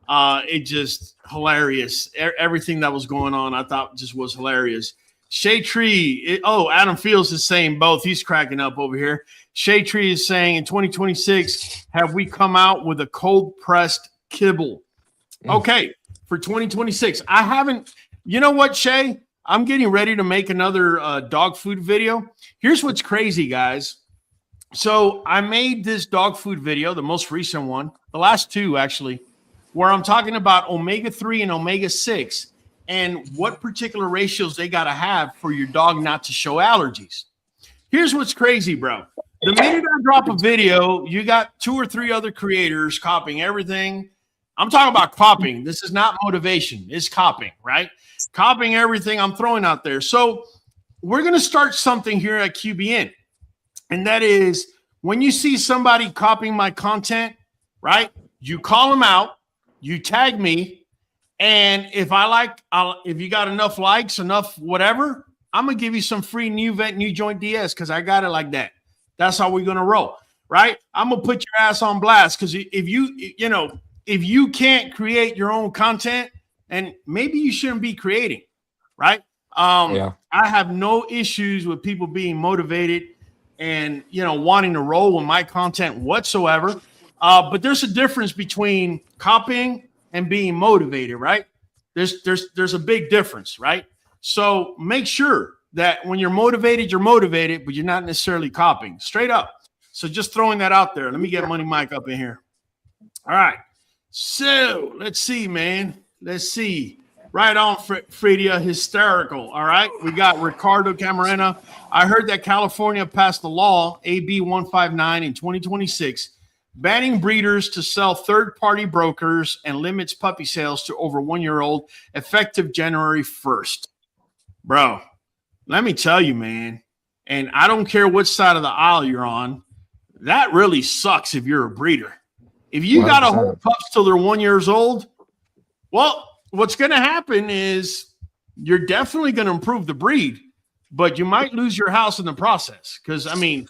It just hilarious. Everything that was going on, I thought just was hilarious. Shea Tree. Adam Fields is saying both. He's cracking up over here. Shea Tree is saying in 2026, have we come out with a cold pressed kibble? Okay. For 2026, I haven't. You know what, Shay? I'm getting ready to make another dog food video. Here's what's crazy, guys. So I made this dog food video, the most recent one, the last two actually, where I'm talking about omega-3 and omega-6 and what particular ratios they got to have for your dog not to show allergies. Here's what's crazy, bro. The minute I drop a video, you got 2 or 3 other creators copying everything. I'm talking about copying. This is not motivation. It's copying, right? Copying everything I'm throwing out there. So we're going to start something here at QBN. And that is when you see somebody copying my content, right? You call them out, you tag me. And if I like, if you got enough likes, enough whatever, I'm gonna give you some free Nuvet NuJoint DS because I got it like that. That's how we're gonna roll, right? I'm gonna put your ass on blast because if you can't create your own content, and maybe you shouldn't be creating, right? I have no issues with people being motivated and wanting to roll with my content whatsoever. But there's a difference between copying and being motivated, right? There's a big difference, right? So make sure that when you're motivated, but you're not necessarily copying. Straight up. So just throwing that out there. Let me get Money Mike up in here. All right. So let's see, man. Let's see. Right on, Fredia, hysterical. All right. We got Ricardo Camarena. I heard that California passed the law, AB 159 in 2026, banning breeders to sell third-party brokers and limits puppy sales to over 1-year-old effective January 1st. Bro, let me tell you, man, and I don't care which side of the aisle you're on, that really sucks if you're a breeder. If you got to hold pups till they're 1 year old, well, what's going to happen is you're definitely going to improve the breed, but you might lose your house in the process. Because, I mean,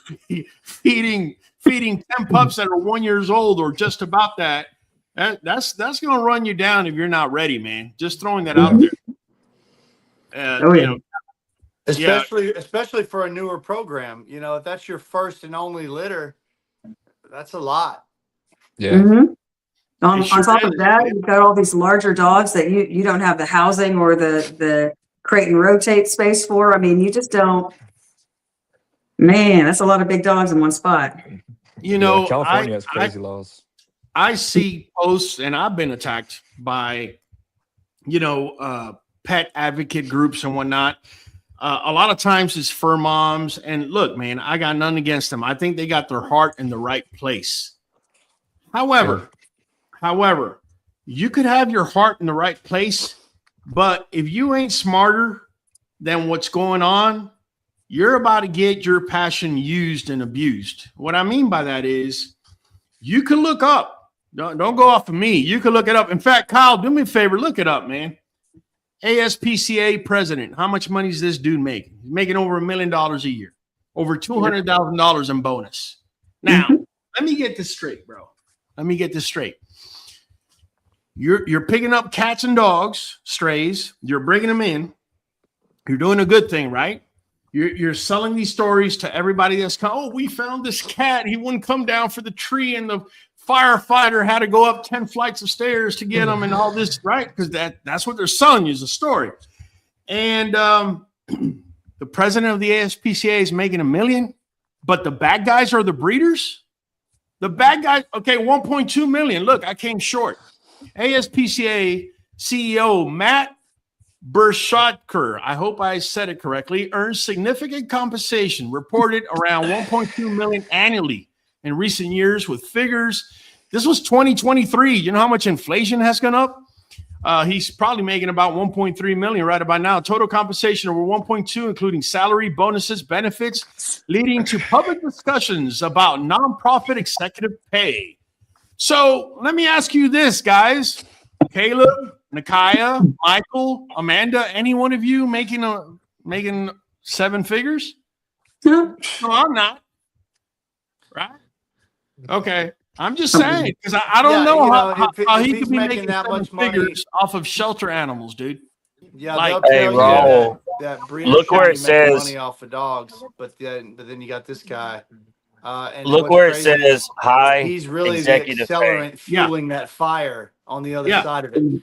feeding 10 pups that are 1 year old or just about that's going to run you down if you're not ready, man. Just throwing that out there. Especially for a newer program, if that's your first and only litter, that's a lot. Yeah. Mm-hmm. On top of that, you've got all these larger dogs that you don't have the housing or the crate and rotate space for. I mean, you just don't. Man, that's a lot of big dogs in one spot. California has crazy laws. I see posts, and I've been attacked by, pet advocate groups and whatnot. A lot of times it's fur moms. And look, man, I got nothing against them. I think they got their heart in the right place. However, you could have your heart in the right place, but if you ain't smarter than what's going on, you're about to get your passion used and abused. What I mean by that is you can look up. Don't go off of me. You can look it up. In fact, Kyle, do me a favor. Look it up, man. ASPCA president. How much money is this dude making? He's making over $1 million a year, over $200,000 in bonus. Now, let me get this straight, bro. Let me get this straight. You're picking up cats and dogs, strays. You're bringing them in. You're doing a good thing, right? You're selling these stories to everybody that's come. Oh, we found this cat. He wouldn't come down for the tree, and the firefighter had to go up 10 flights of stairs to get him, and all this, right? Because that's what they're selling you is a story. And the president of the ASPCA is making $1 million, but the bad guys are the breeders. The bad guys, okay, 1.2 million. Look, I came short. ASPCA CEO Matt Bershotker, I hope I said it correctly, earns significant compensation, reported around 1.2 million annually in recent years with figures. This was 2023. You know how much inflation has gone up? He's probably making about 1.3 million right about now. Total compensation over 1.2, including salary, bonuses, benefits, leading to public discussions about nonprofit executive pay. So let me ask you this, guys. Caleb, Nakaya, Michael, Amanda, any one of you making 7 figures? No, I'm not. Right? Okay. I'm just saying, because I don't know how he could be making that much figures off of shelter animals, dude. Yeah, like, hey, Raul, that look where it says money off of dogs, but then you got this guy. And look where it says high. He's really the executive accelerant pay. fueling that fire on the other side of it.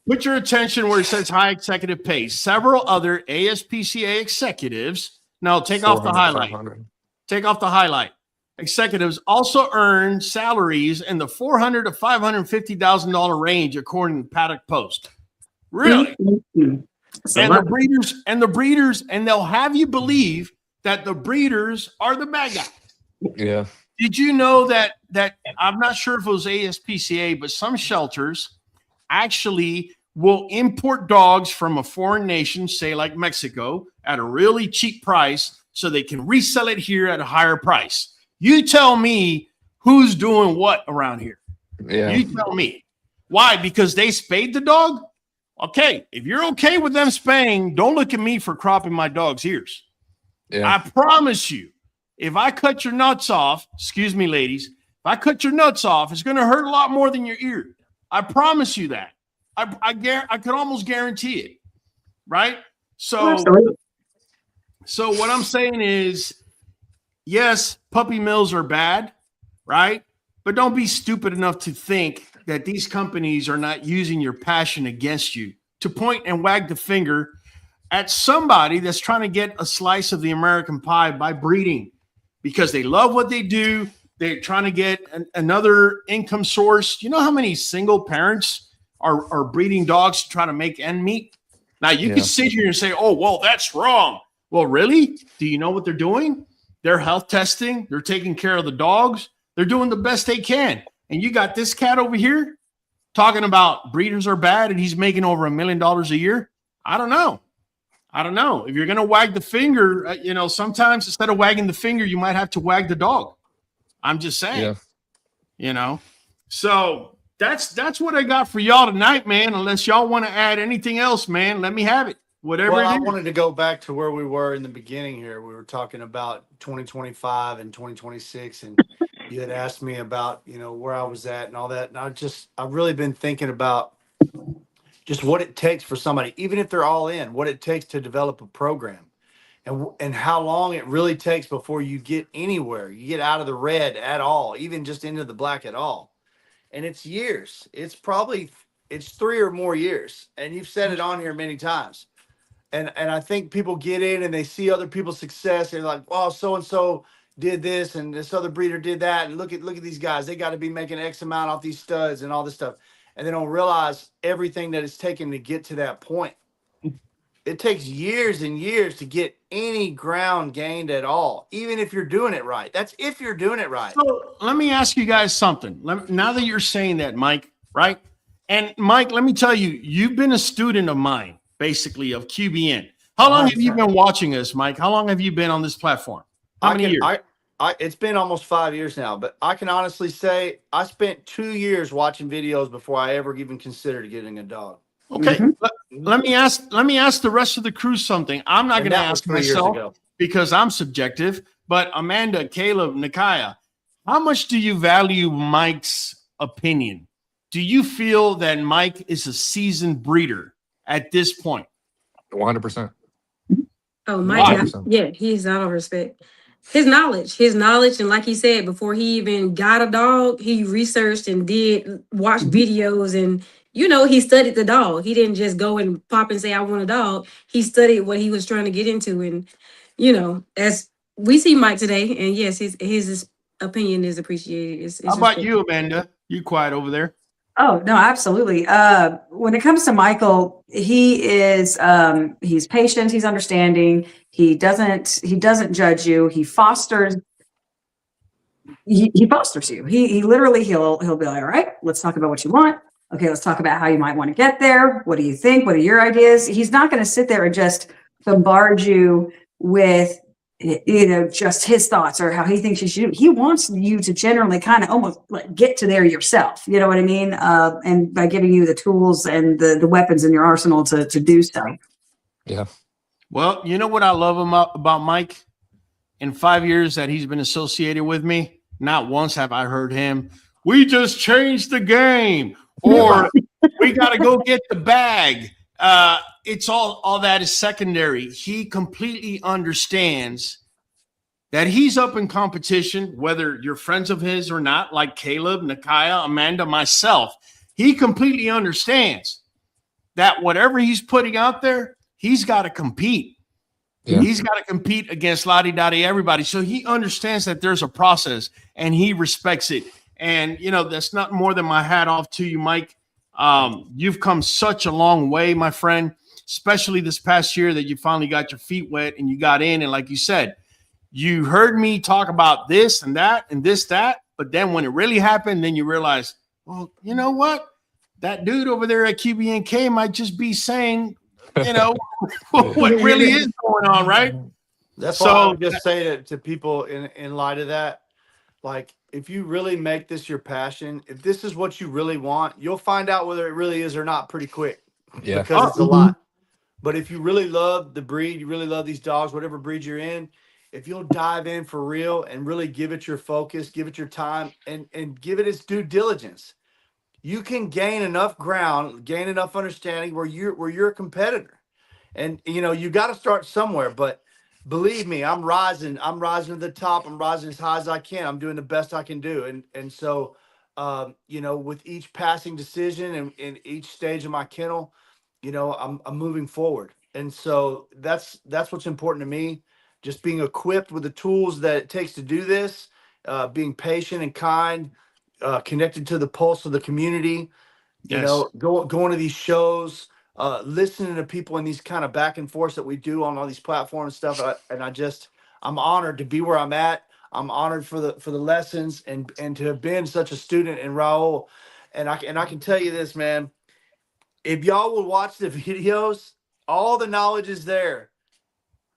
Put your attention where it says high executive pay. Several other ASPCA executives. No, take off the highlight. Take off the highlight. Executives also earn salaries in the $400,000 to $550,000 range, according to Paddock Post. Really? And the breeders, and they'll have you believe that the breeders are the bad guys. Yeah. Did you know that I'm not sure if it was ASPCA, but some shelters actually will import dogs from a foreign nation, say like Mexico, at a really cheap price so they can resell it here at a higher price. You tell me who's doing what around here. Yeah. You tell me. Why? Because they spayed the dog? Okay, if you're okay with them spaying, don't look at me for cropping my dog's ears. Yeah. I promise you, if I cut your nuts off, excuse me, ladies, if I cut your nuts off, it's going to hurt a lot more than your ear. I promise you that. I could almost guarantee it, right? So what I'm saying is, yes, puppy mills are bad, right? But don't be stupid enough to think that these companies are not using your passion against you to point and wag the finger at somebody that's trying to get a slice of the American pie by breeding because they love what they do. They're trying to get another income source. You know how many single parents are breeding dogs to try to make end meet? Now, you can sit here and say, oh, well, that's wrong. Well, really? Do you know what they're doing? They're health testing. They're taking care of the dogs. They're doing the best they can. And you got this cat over here talking about breeders are bad and he's making over $1 million a year. I don't know. If you're going to wag the finger, sometimes instead of wagging the finger, you might have to wag the dog. I'm just saying, So that's what I got for y'all tonight, man. Unless y'all want to add anything else, man, let me have it. Whatever. Well, I wanted to go back to where we were in the beginning here. We were talking about 2025 and 2026, and you had asked me about, where I was at and all that. And I've really been thinking about just what it takes for somebody, even if they're all in, what it takes to develop a program and how long it really takes before you get anywhere. You get out of the red at all, even just into the black at all. And it's years. It's 3 or more years. And you've said it on here many times. And I think people get in and they see other people's success. They're like, oh, so-and-so did this and this other breeder did that. And look at these guys. They got to be making X amount off these studs and all this stuff. And they don't realize everything that it's taken to get to that point. It takes years and years to get any ground gained at all, even if you're doing it right. That's if you're doing it right. So let me ask you guys something. Now that you're saying that, Mike, right? And Mike, let me tell you, you've been a student of mine, basically, of QBN. How long have you been watching us, Mike? How long have you been on this platform? How many years? It's been almost 5 years now, but I can honestly say I spent 2 years watching videos before I ever even considered getting a dog. Okay, let me ask the rest of the crew something. I'm not going to ask myself because I'm subjective, but Amanda, Caleb, Nikaya, how much do you value Mike's opinion? Do you feel that Mike is a seasoned breeder at this point? 100%. Oh, Mike, yeah, he's out of respect. His knowledge, and like he said, before he even got a dog, he researched and watched videos, and he studied the dog. He didn't just go and pop and say, I want a dog. He studied what he was trying to get into. And, as we see Mike today, and yes, his opinion is appreciated. How about you, Amanda? You quiet over there. Oh, no, absolutely. When it comes to Michael, he is, he's patient, he's understanding. He doesn't judge you. He fosters you. He literally, he'll be like, all right, let's talk about what you want. Okay, let's talk about how you might want to get there. What do you think? What are your ideas? He's not going to sit there and just bombard you with, just his thoughts or how he thinks you should do. He wants you to generally kind of almost like get to there yourself. You know what I mean? And by giving you the tools and the weapons in your arsenal to do so. Yeah. Well, you know what I love about Mike? In 5 years that he's been associated with me, not once have I heard him, we just changed the game, or we got to go get the bag. It's all that is secondary. He completely understands that he's up in competition, whether you're friends of his or not, like Caleb, Nikaya, Amanda, myself. He completely understands that whatever he's putting out there, he's got to compete. Yeah. He's got to compete against lottie-dottie everybody. So he understands that there's a process and he respects it. And, that's not more than my hat off to you, Mike. You've come such a long way, my friend, especially this past year that you finally got your feet wet and you got in. And like you said, you heard me talk about this and that and this, that. But then when it really happened, then you realize, well, you know what? That dude over there at QBNK might just be saying, what really is going on, right? That's why I would just say to people in light of that, like, if you really make this your passion, if this is what you really want, you'll find out whether it really is or not pretty quick. Yeah. because it's a lot. But if you really love the breed, you really love these dogs, whatever breed you're in, if you'll dive in for real and really give it your focus, give it your time, and give it its due diligence, you can gain enough ground, gain enough understanding where you're a competitor. And you know, you got to start somewhere. But believe me, I'm rising to the top. I'm rising as high as I can. I'm doing the best I can do. And so you know, with each passing decision and in each stage of my kennel, you know, I'm moving forward. And so that's what's important to me. Just being equipped with the tools that it takes to do this, being patient and kind, connected to the pulse of the community, you know, going to these shows, listening to people in these kind of back and forths that we do on all these platforms and stuff. I'm honored to be where I'm at. I'm honored for the lessons and to have been such a student in Raul. And I can tell you this, man, if y'all will watch the videos, all the knowledge is there.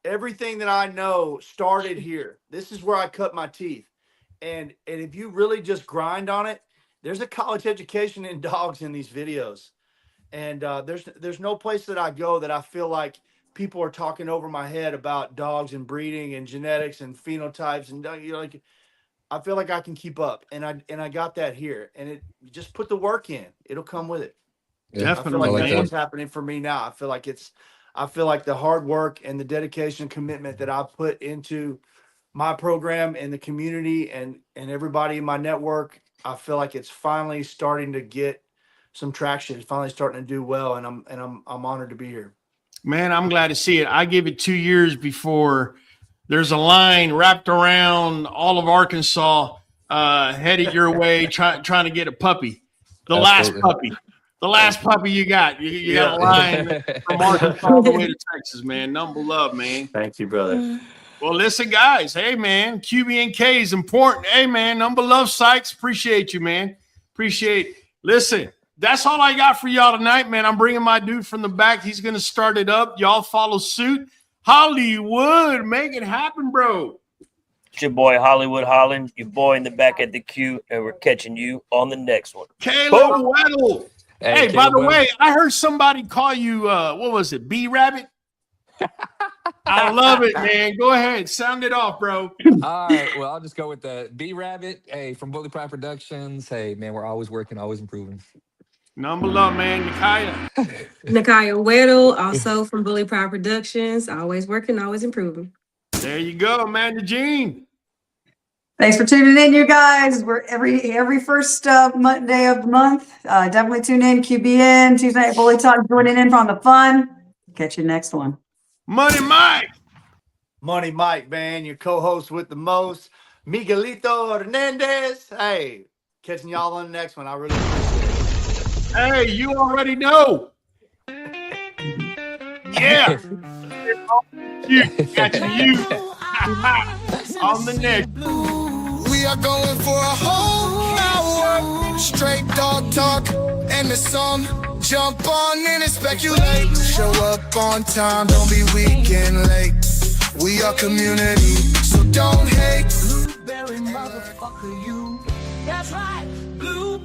Everything that I know started here. This is where I cut my teeth. And if you really just grind on it, there's a college education in dogs in these videos. And there's no place that I go that I feel like people are talking over my head about dogs and breeding and genetics and phenotypes. And you know, like, I feel like I can keep up. And I got that here. And it just put the work in. It'll come with it. Yeah, I feel like I that's that. what's happening for me now. I feel like the hard work and the dedication and commitment that I've put into my program and the community and everybody in my network, I feel like it's finally starting to get some traction. It's finally starting to do well, and I'm honored to be here. Man, I'm glad to see it. I give it 2 years before there's a line wrapped around all of Arkansas, headed your way, trying to get a puppy. The last puppy you got. You got a line from Arkansas all the way to Texas, man. Number love, man. Thank you, brother. Well, listen, guys. Hey, man, QBNK is important. Hey, man, number love, Sykes. Appreciate you, man. Appreciate it. Listen, that's all I got for y'all tonight, man. I'm bringing my dude from the back. He's going to start it up. Y'all follow suit. Hollywood, make it happen, bro. It's your boy Hollywood Holland, your boy in the back at the queue, and we're catching you on the next one. Caleb Weddle. Hey, by the Caleb way, I heard somebody call you, what was it, B-Rabbit? I love it, man. Go ahead. Sound it off, bro. All right. Well, I'll just go with the B-Rabbit. Hey, from Bully Puppies Productions. Hey, man, we're always working, always improving. Number love, man. Nikaya. Nakaya Weddle, also from Bully Puppies Productions. Always working, always improving. There you go, Amanda Jean. Thanks for tuning in, you guys. We're every first Monday of the month. Definitely tune in. QBN, Tuesday Night Bully Talk, joining in on the fun. Catch you next one. Money Mike. Money Mike, man, your co-host with the most, Miguelito Hernandez. Hey, catching y'all on the next one. I really appreciate it. Hey, you already know. Yeah. Catching you on the next. We are going for a whole hour. Straight dog talk and the song. Jump on in and speculate. Show up on time, don't be weak and late. We are community, so don't hate. Blueberry motherfucker, you. That's right, blue.